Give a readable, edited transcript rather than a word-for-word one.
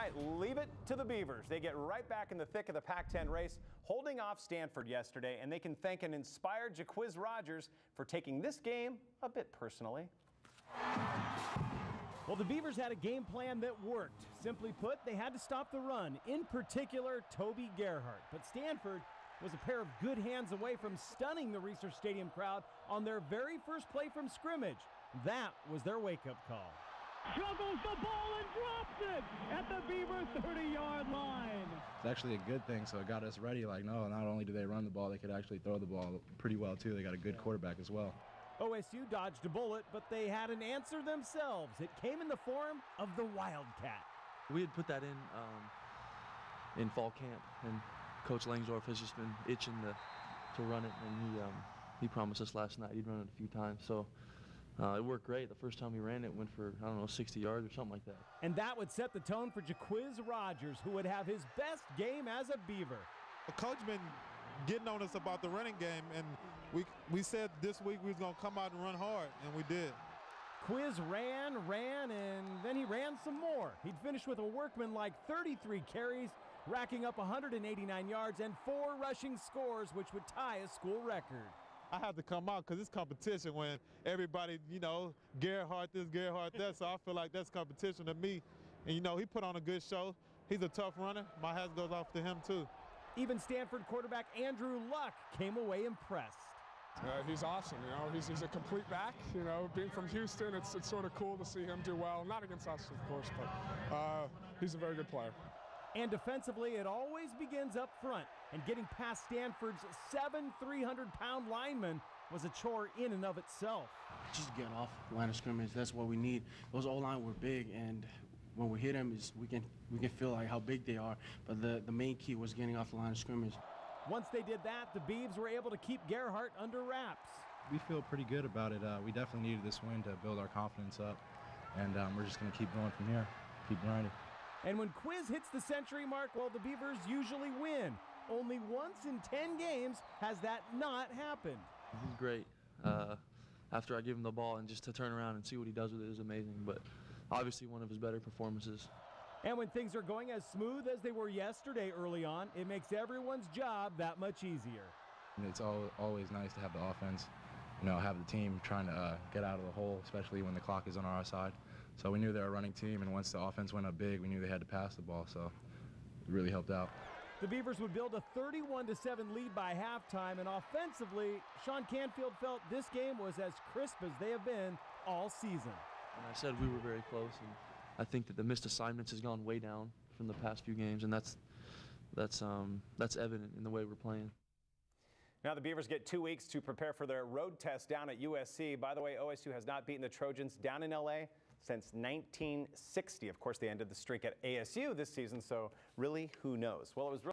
right, leave it to the Beavers. They get right back in the thick of the Pac-10 race, holding off Stanford yesterday, and they can thank an inspired Jacquizz Rodgers for taking this game a bit personally. Well, the Beavers had a game plan that worked. Simply put, they had to stop the run, in particular, Toby Gerhart. But Stanford was a pair of good hands away from stunning the Research Stadium crowd on their very first play from scrimmage. That was their wake-up call. Juggles the ball and drops it at the Beaver 30-yard line. It's actually a good thing, so it got us ready. Like, no, not only do they run the ball, they could actually throw the ball pretty well, too. They got a good quarterback as well. OSU dodged a bullet, but they had an answer themselves. It came in the form of the Wildcat. We had put that in fall camp, and Coach Langsdorff has just been itching to run it, and he promised us last night he'd run it a few times. So it worked great. The first time we ran it went for, I don't know, 60 yards or something like that. And that would set the tone for Jacquizz Rodgers, who would have his best game as a Beaver. The coach been getting on us about the running game, and we said this week we was going to come out and run hard, and we did. Quiz ran, and then he ran some more. He'd finish with a workman-like 33 carries, racking up 189 yards and 4 rushing scores, which would tie a school record. I had to come out because it's competition when everybody, you know, Gerhart this, Gerhart that, so I feel like that's competition to me. And, you know, he put on a good show. He's a tough runner. My hat goes off to him, too. Even Stanford quarterback Andrew Luck came away impressed. He's awesome, you know. He's a complete back, you know. Being from Houston, it's sort of cool to see him do well. Not against us, of course, but he's a very good player. And defensively, it always begins up front. And getting past Stanford's 7 300-pound linemen was a chore in and of itself. Just get off the line of scrimmage. That's what we need. Those O-line were big, and when we hit them, we can feel like how big they are. But the main key was getting off the line of scrimmage. Once they did that, the Beavs were able to keep Gerhart under wraps. We feel pretty good about it. We definitely needed this win to build our confidence up, and we're just going to keep going from here, keep grinding. And when Quiz hits the century mark, well, the Beavers usually win. Only once in 10 games has that not happened. He's great. After I give him the ball, and just to turn around and see what he does with it is amazing, but obviously one of his better performances. And when things are going as smooth as they were yesterday early on, it makes everyone's job that much easier. And it's always nice to have the offense, you know, have the team trying to get out of the hole, especially when the clock is on our side. So we knew they were a running team, and once the offense went up big, we knew they had to pass the ball, so it really helped out. The Beavers would build a 31-7 lead by halftime, and offensively, Sean Canfield felt this game was as crisp as they have been all season. And I said we were very close, and I think that the missed assignments has gone way down from the past few games, and that's evident in the way we're playing. Now the Beavers get 2 weeks to prepare for their road test down at USC. By the way, OSU has not beaten the Trojans down in LA since 1960. Of course, they ended the streak at ASU this season, so really, who knows? Well, it was really